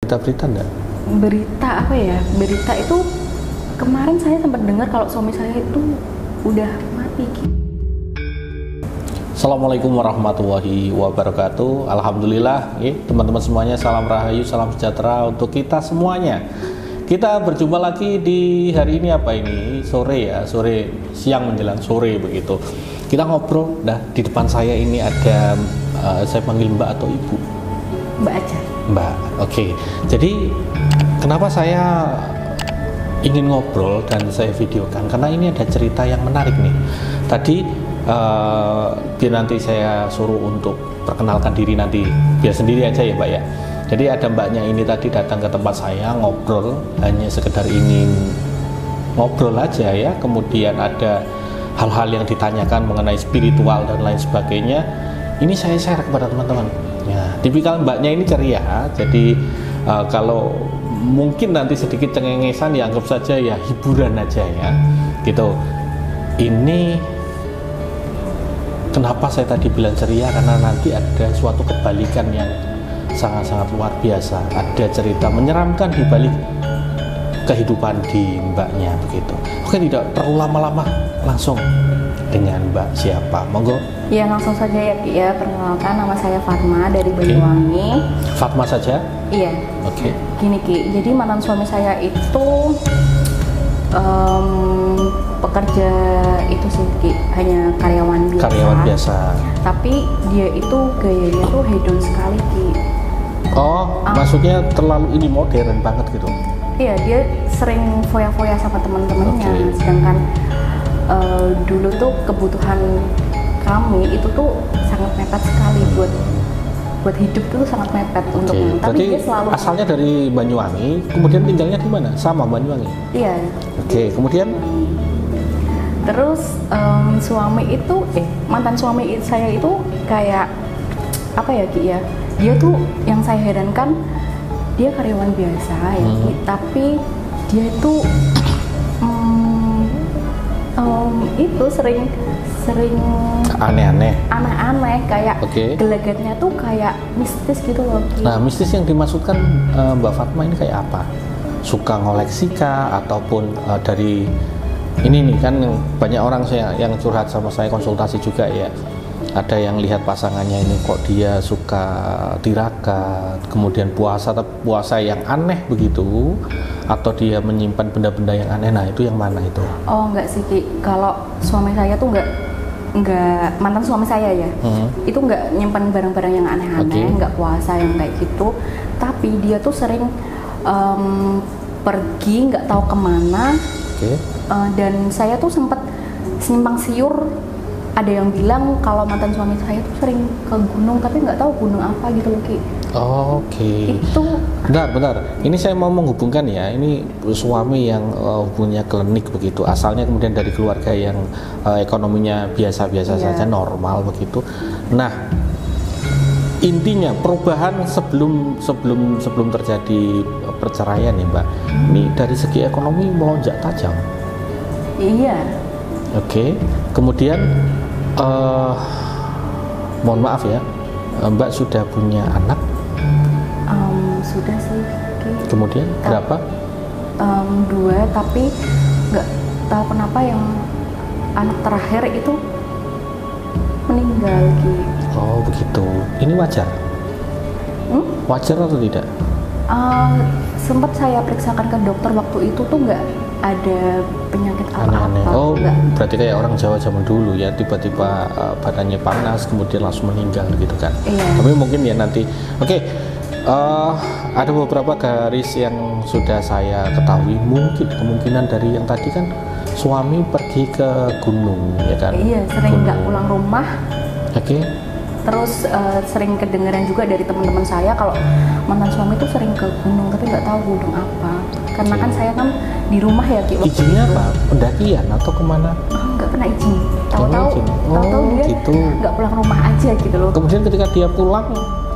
Berita-berita enggak? Berita apa ya? Berita itu kemarin saya sempat dengar kalau suami saya itu udah mati. Assalamualaikum warahmatullahi wabarakatuh. Alhamdulillah, teman-teman semuanya, salam rahayu, salam sejahtera untuk kita semuanya. Kita berjumpa lagi di hari ini apa ini? Sore ya, sore siang menjelang sore begitu. Kita ngobrol, di depan saya ini ada saya panggil Mbak atau Ibu? Mbak aja. Mbak, oke. Jadi kenapa saya ingin ngobrol dan saya videokan? Karena ini ada cerita yang menarik nih. Tadi biar nanti saya suruh untuk perkenalkan diri nanti, biar sendiri aja ya Mbak ya. Jadi ada mbaknya ini tadi datang ke tempat saya ngobrol, hanya sekedar ingin ngobrol aja ya. Kemudian ada hal-hal yang ditanyakan mengenai spiritual dan lain sebagainya. Ini saya share kepada teman-teman. Ya, tipikal mbaknya ini ceria. Jadi kalau mungkin nanti sedikit cengengesan ya anggap saja ya hiburan aja ya. Gitu. Ini kenapa saya tadi bilang ceria, karena nanti ada suatu kebalikan yang sangat-sangat luar biasa. Ada cerita menyeramkan di balik kehidupan di mbaknya begitu. Oke, tidak perlu lama-lama, langsung dengan Mbak siapa? Monggo. Ya langsung saja ya Ki ya, perkenalkan nama saya Fatma dari Banyuwangi. Fatma saja? Iya. Oke. Gini Ki, jadi mantan suami saya itu pekerja itu sih Ki, hanya karyawan biasa. Karyawan biasa. Tapi dia itu gayanya tuh hedon sekali Ki. Oh, maksudnya terlalu ini modern banget gitu? Iya, dia sering foya-foya sama teman-temannya. Okay. Sedangkan dulu tuh kebutuhan kami itu tuh sangat mepet sekali buat hidup tuh sangat mepet untuknya. Tapi berarti dia selalu asalnya dari Banyuwangi, kemudian tinggalnya di mana? Sama Banyuwangi? Iya. Oke, kemudian? Terus mantan suami saya itu kayak apa ya Ki ya? Dia tuh yang saya herankan, dia karyawan biasa ya Ki, tapi dia itu itu sering aneh-aneh kayak gelagatnya tuh kayak mistis gitu loh Ki. Nah, mistis yang dimaksudkan Mbak Fatma ini kayak apa? Suka ngoleksi kah? Ataupun dari ini nih kan banyak orang yang curhat sama saya, konsultasi juga ya. Ada yang lihat pasangannya ini kok dia suka tirakat, kemudian puasa yang aneh begitu, atau dia menyimpan benda-benda yang aneh. Nah, itu yang mana itu? Oh, enggak sih Ki. Kalau suami saya tuh enggak mantan suami saya ya. Itu enggak nyimpan barang-barang yang aneh-aneh, enggak puasa yang kayak gitu. Tapi dia tuh sering pergi nggak tahu kemana. Dan saya tuh sempat simpang siur. Ada yang bilang kalau mantan suami saya tuh sering ke gunung, tapi nggak tahu gunung apa gitu loh Ki. Itu bentar. Ini saya mau menghubungkan ya. Ini suami yang punya klinik begitu. Asalnya kemudian dari keluarga yang ekonominya biasa-biasa saja, normal begitu. Nah, intinya perubahan sebelum terjadi perceraian ya Mbak. Ini dari segi ekonomi melonjak tajam. Iya. Kemudian mohon maaf ya, Mbak sudah punya anak? Sudah sih. Kemudian berapa? 2, tapi nggak tahu kenapa yang anak terakhir itu meninggal Ki. Oh begitu. Ini wajar? Wajar atau tidak? Sempat saya periksakan ke dokter waktu itu tuh nggak ada penyakit apa-apa. Oh, berarti kayak orang Jawa zaman dulu ya, tiba-tiba badannya panas kemudian langsung meninggal gitu kan. Iya. Tapi mungkin ya nanti. Ada beberapa garis yang sudah saya ketahui. Mungkin kemungkinan dari yang tadi kan suami pergi ke gunung ya kan. Iya, sering nggak pulang rumah. Terus sering kedengeran juga dari teman-teman saya kalau mantan suami itu sering ke gunung, tapi nggak tahu gunung apa. Karena kan saya kan di rumah ya Ki. Izinnya apa? Pendakian atau kemana? Nggak pernah izin. Tahu-tahu dia gitu. Nggak pulang rumah aja gitu loh. Kemudian ketika dia pulang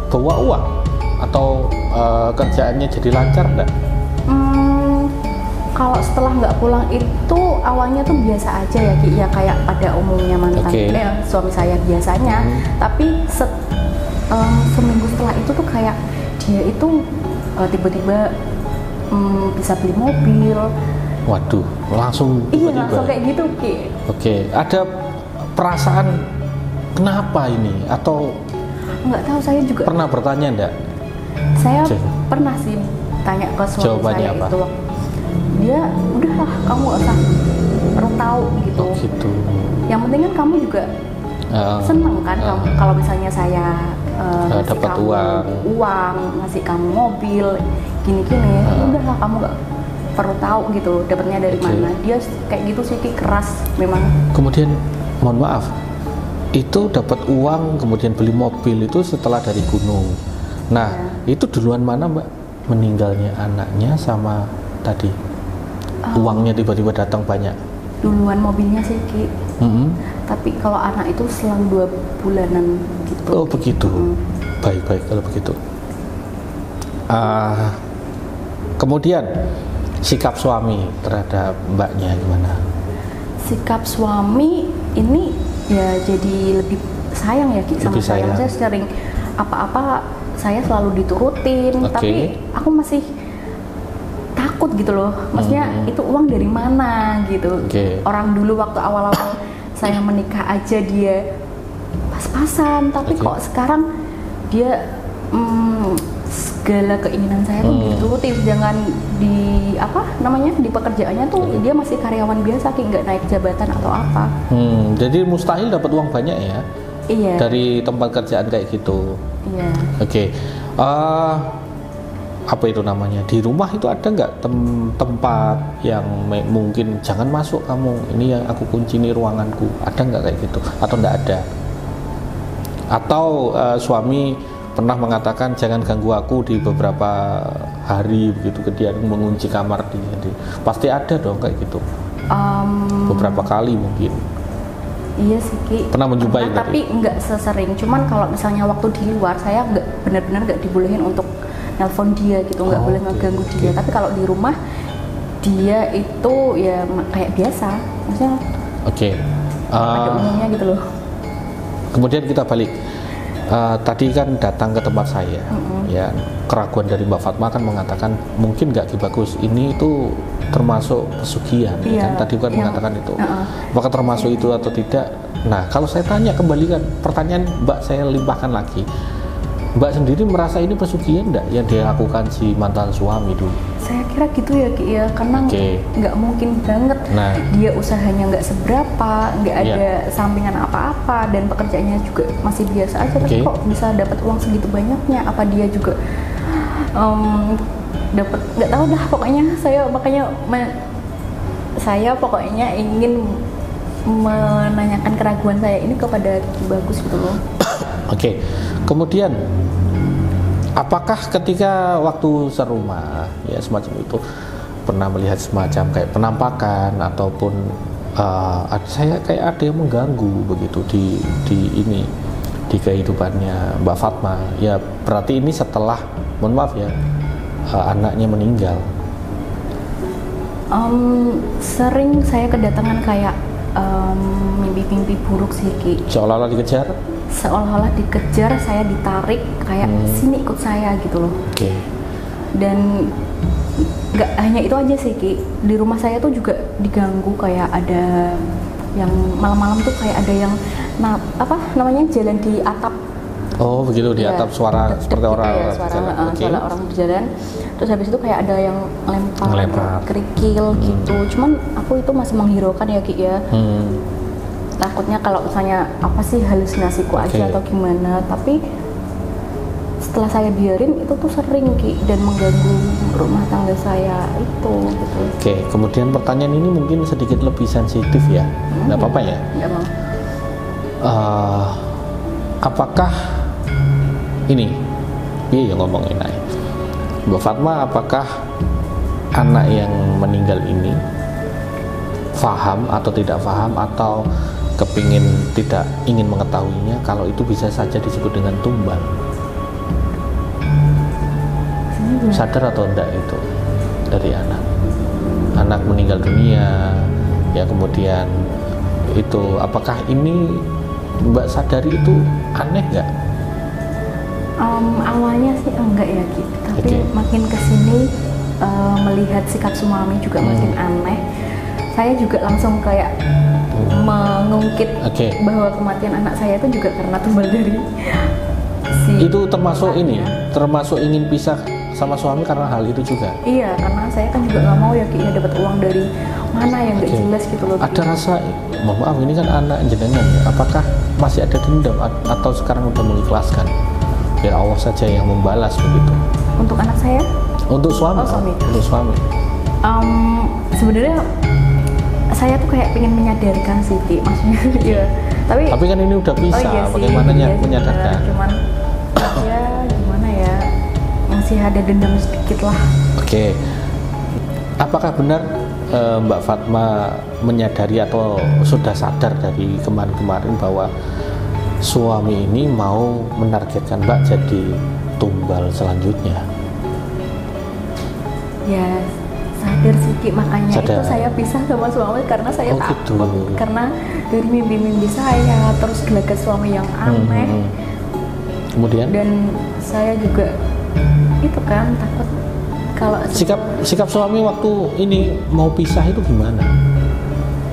bawa uang atau kerjaannya jadi lancar enggak? Kalau setelah nggak pulang itu awalnya tuh biasa aja ya Ki, ya kayak pada umumnya mantan suami saya biasanya. Tapi seminggu setelah itu tuh kayak dia itu tiba-tiba bisa beli mobil. Waduh, langsung iya tiba-tiba. Langsung kayak gitu Ki. Oke, ada perasaan kenapa ini atau nggak tahu, saya juga pernah bertanya enggak? Saya pernah sih tanya ke suami jawabannya saya apa? itu, dia udahlah kamu gak usah perlu tahu gitu. Oh, gitu. Yang penting kan kamu juga seneng kan kalau misalnya saya ngasih dapat kamu uang, ngasih kamu mobil, gini-gini, udahlah kamu gak perlu tahu gitu dapatnya dari mana. Dia kayak gitu sih, keras memang. Kemudian mohon maaf, itu dapat uang kemudian beli mobil itu setelah dari gunung. Nah, itu duluan mana Mbak meninggalnya, anaknya sama tadi uangnya tiba-tiba datang banyak? Duluan mobilnya sih Ki. Tapi kalau anak itu selang 2 bulanan gitu. Oh begitu. Baik-baik kalau begitu. Kemudian sikap suami terhadap Mbaknya gimana? Sikap suami ini ya jadi lebih sayang ya Ki sama saya. Saya sering apa-apa saya selalu diturutin, tapi aku masih takut gitu loh. Maksudnya itu uang dari mana gitu. Orang dulu waktu awal-awal saya menikah aja dia pas-pasan, tapi kok sekarang dia segala keinginan saya tuh diturutin. Jangan di di pekerjaannya tuh dia masih karyawan biasa Ki, nggak naik jabatan atau apa. Jadi mustahil dapat uang banyak ya? Iya. Dari tempat kerjaan kayak gitu. Iya. Oke. Apa itu namanya? Di rumah itu ada nggak tempat yang mungkin jangan masuk kamu, ini yang aku kunci, ini ruanganku. Ada nggak kayak gitu? Atau nggak ada? Atau suami pernah mengatakan jangan ganggu aku di beberapa hari begitu, dia mengunci kamar dia. Pasti ada dong kayak gitu. Beberapa kali mungkin. Iya sih Ki. Pernah menjumpai tapi nggak sesering. Cuman kalau misalnya waktu di luar saya nggak benar-benar nggak dibolehin untuk nelpon dia gitu, nggak boleh ngeganggu dia. Tapi kalau di rumah dia itu ya kayak biasa, maksudnya ada umumnya gitu loh. Kemudian kita balik. Tadi kan datang ke tempat saya, ya keraguan dari Mbak Fatma kan mengatakan mungkin nggak bagus, ini itu termasuk pesugihan, kan? Tadi kan mengatakan itu, apakah termasuk itu atau tidak? Nah, kalau saya tanya kembalikan pertanyaan Mbak, saya limpahkan lagi, Mbak sendiri merasa ini pesugihan enggak yang dia lakukan si mantan suami dulu? Saya kira gitu ya Ki ya, karena nggak mungkin banget dia usahanya nggak seberapa, nggak ada sampingan apa-apa, dan pekerjaannya juga masih biasa aja, tapi kok bisa dapat uang segitu banyaknya? Apa dia juga dapat, nggak tahu dah, pokoknya saya pokoknya ingin menanyakan keraguan saya ini kepada Ki Bagus gitu loh. Kemudian apakah ketika waktu serumah ya semacam itu pernah melihat semacam kayak penampakan ataupun saya kayak ada yang mengganggu begitu di kehidupannya Mbak Fatma? Ya berarti ini setelah, mohon maaf ya, anaknya meninggal. Sering saya kedatangan kayak mimpi-mimpi buruk sih Ki. Seolah-olah dikejar? Seolah-olah dikejar, saya ditarik kayak sini ikut saya gitu loh. Dan nggak hanya itu aja sih Ki, di rumah saya tuh juga diganggu, kayak ada yang malam-malam tuh kayak ada yang jalan di atap. Oh begitu, di atap, suara seperti orang suara orang berjalan. Terus habis itu kayak ada yang lempar kerikil gitu. Cuman aku itu masih menghiraukan ya Ki ya. Takutnya kalau misalnya apa sih halusinasiku aja atau gimana, tapi setelah saya biarin itu tuh sering Ki, dan mengganggu rumah tangga saya itu gitu. Kemudian pertanyaan ini mungkin sedikit lebih sensitif ya, nggak apa-apa ya? Nggak mau. Apakah ini yang ngomongin aja Mbak Fatma, apakah anak yang meninggal ini paham atau tidak paham, atau tidak ingin mengetahuinya kalau itu bisa saja disebut dengan tumbal? Sadar atau enggak itu dari anak meninggal dunia ya, kemudian itu apakah ini Mbak sadari itu aneh nggak? Awalnya sih enggak ya Ki, tapi makin kesini melihat sikap suami juga makin aneh. Saya juga langsung kayak mengungkit bahwa kematian anak saya itu juga karena tumbal dari itu termasuk anaknya. Termasuk ingin pisah sama suami karena hal itu juga? Iya, karena saya kan juga nggak mau ya Ki, dapat uang dari mana yang nggak jelas gitu loh. Ada rasa, maaf ini kan anak jenengan ya, apakah masih ada dendam atau sekarang udah mengikhlaskan? Biar Allah saja yang membalas begitu. Untuk anak saya? Untuk suami. Untuk suami. Sebenarnya saya tuh kayak pengen menyadarkan sih Ki, maksudnya ya. Tapi kan ini udah bisa, bagaimana menyadarkan? Cuman ya gimana ya, masih ada dendam sedikit lah. Apakah benar Mbak Fatma menyadari atau sudah sadar dari kemarin-kemarin bahwa suami ini mau menargetkan Mbak jadi tumbal selanjutnya? Ya sadar sih Ki, makanya itu saya pisah sama suami karena saya takut gitu. Karena dari mimpi-mimpi saya, terus gelagat suami yang aneh. Kemudian? Dan saya juga itu kan takut kalau sikap suami waktu ini mau pisah itu gimana?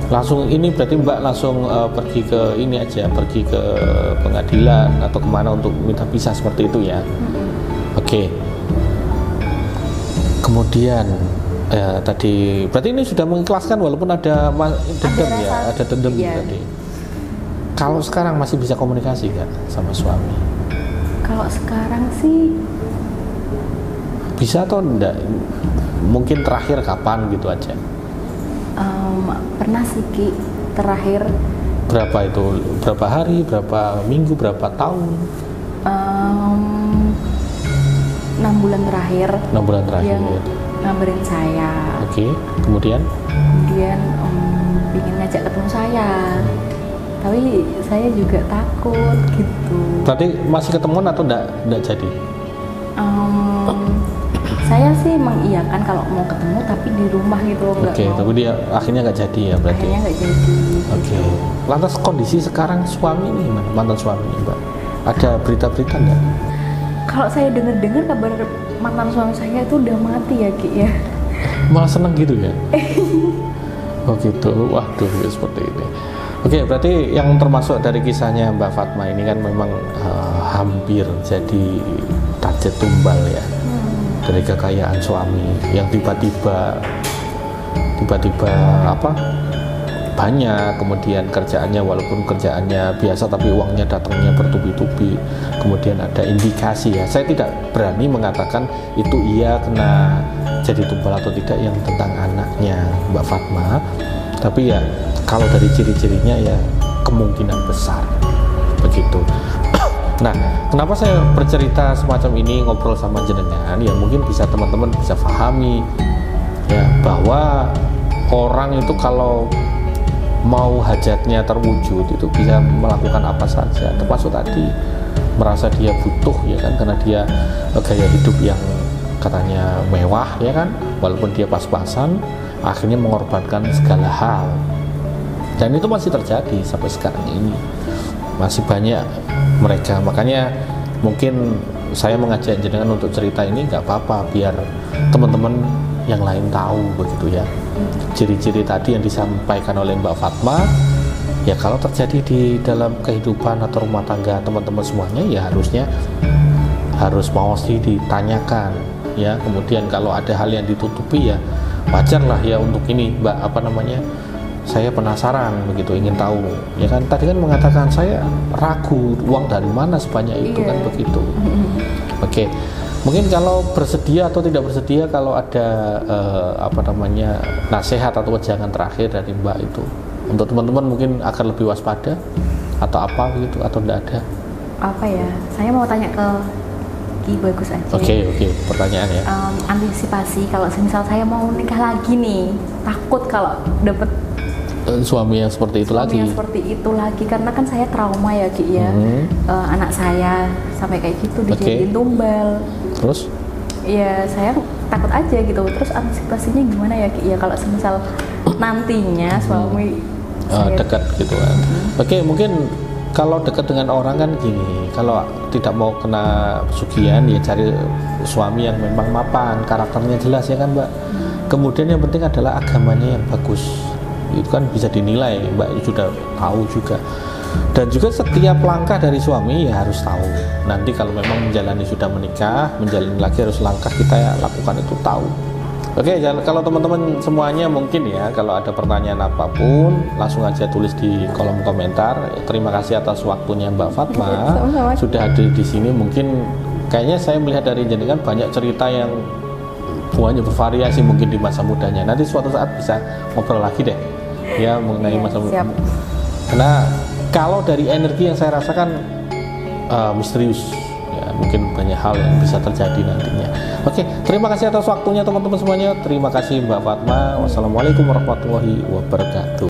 Langsung ini berarti Mbak langsung pergi ke ini aja, pergi ke pengadilan atau kemana untuk minta pisah seperti itu ya? Kemudian tadi berarti ini sudah mengikhlaskan walaupun ada dendam ya, ada dendam tadi. Kalau sekarang masih bisa komunikasi nggak sama suami? Kalau sekarang sih bisa atau enggak? Mungkin terakhir kapan gitu aja? Pernah sih Ki, terakhir. Berapa itu? Berapa hari? Berapa minggu? Berapa tahun? 6 bulan terakhir. 6 bulan terakhir. Yang ngabarin saya. Kemudian ingin ngajak ketemu saya. Tapi saya juga takut gitu. Berarti masih ketemuan atau enggak jadi? Saya sih mengiyakan kalau mau ketemu, tapi di rumah gitu loh, tapi dia akhirnya nggak jadi ya berarti? Akhirnya nggak jadi. Gitu. Lantas kondisi sekarang suami ini gimana? Mantan suami ini Mbak? Ada berita-berita nggak? Kalau saya dengar kabar mantan suami saya itu udah mati ya Ki ya. Malah seneng gitu ya? Gitu, waduh seperti ini. Berarti yang termasuk dari kisahnya Mbak Fatma ini kan memang hampir jadi target tumbal ya. Dari kekayaan suami yang tiba-tiba banyak, kemudian kerjaannya walaupun kerjaannya biasa tapi uangnya datangnya bertubi-tubi, kemudian ada indikasi ya, saya tidak berani mengatakan itu ia kena jadi tumbal atau tidak yang tentang anaknya Mbak Fatma, tapi ya kalau dari ciri-cirinya ya kemungkinan besar begitu. Nah, kenapa saya bercerita semacam ini, ngobrol sama jenengan, ya mungkin bisa teman-teman bisa pahami ya bahwa orang itu kalau mau hajatnya terwujud itu bisa melakukan apa saja, termasuk tadi merasa dia butuh ya kan, karena dia gaya hidup yang katanya mewah ya kan, walaupun dia pas-pasan akhirnya mengorbankan segala hal, dan itu masih terjadi sampai sekarang ini, masih banyak mereka. Makanya mungkin saya mengajak jenengan untuk cerita ini nggak apa-apa, biar teman-teman yang lain tahu begitu ya, ciri-ciri tadi yang disampaikan oleh Mbak Fatma ya, kalau terjadi di dalam kehidupan atau rumah tangga teman-teman semuanya ya harus mesti ditanyakan ya. Kemudian kalau ada hal yang ditutupi ya wajar lah ya untuk ini Mbak, saya penasaran begitu, ingin tahu ya kan. Tadi kan mengatakan saya ragu uang dari mana sebanyak itu kan begitu. Mungkin kalau bersedia atau tidak bersedia, kalau ada nasihat atau wejangan terakhir dari Mbak itu untuk teman-teman mungkin agar lebih waspada atau apa begitu, atau tidak ada? Apa ya? Saya mau tanya ke Ki Bagus aja. Pertanyaan ya. Antisipasi kalau misal saya mau nikah lagi nih, takut kalau dapet suami yang seperti itu lagi. Karena kan saya trauma ya Ki ya. Anak saya sampai kayak gitu dijadiin tumbal. Terus? Ya saya takut aja gitu. Terus antisipasinya gimana ya Ki ya kalau misal nantinya suami dekat gitu kan. Mungkin kalau dekat dengan orang kan gini, kalau tidak mau kena pesugihan ya cari suami yang memang mapan, karakternya jelas ya kan Mbak. Kemudian yang penting adalah agamanya yang bagus, itu kan bisa dinilai Mbak sudah tahu juga. Dan juga setiap langkah dari suami ya harus tahu. Nanti kalau memang menjalani sudah menikah, menjalani lagi harus langkah kita ya lakukan itu tahu. Oke, kalau teman-teman semuanya mungkin ya, kalau ada pertanyaan apapun langsung aja tulis di kolom komentar. Terima kasih atas waktunya Mbak Fatma sudah hadir di sini. Mungkin kayaknya saya melihat dari jenengan banyak cerita yang buahnya bervariasi mungkin di masa mudanya. Nanti suatu saat bisa ngobrol lagi deh ya mengenai masa muda. Karena kalau dari energi yang saya rasakan misterius ya, mungkin banyak hal yang bisa terjadi nantinya. Oke, terima kasih atas waktunya teman-teman semuanya. Terima kasih Mbak Fatma. Wassalamualaikum warahmatullahi wabarakatuh.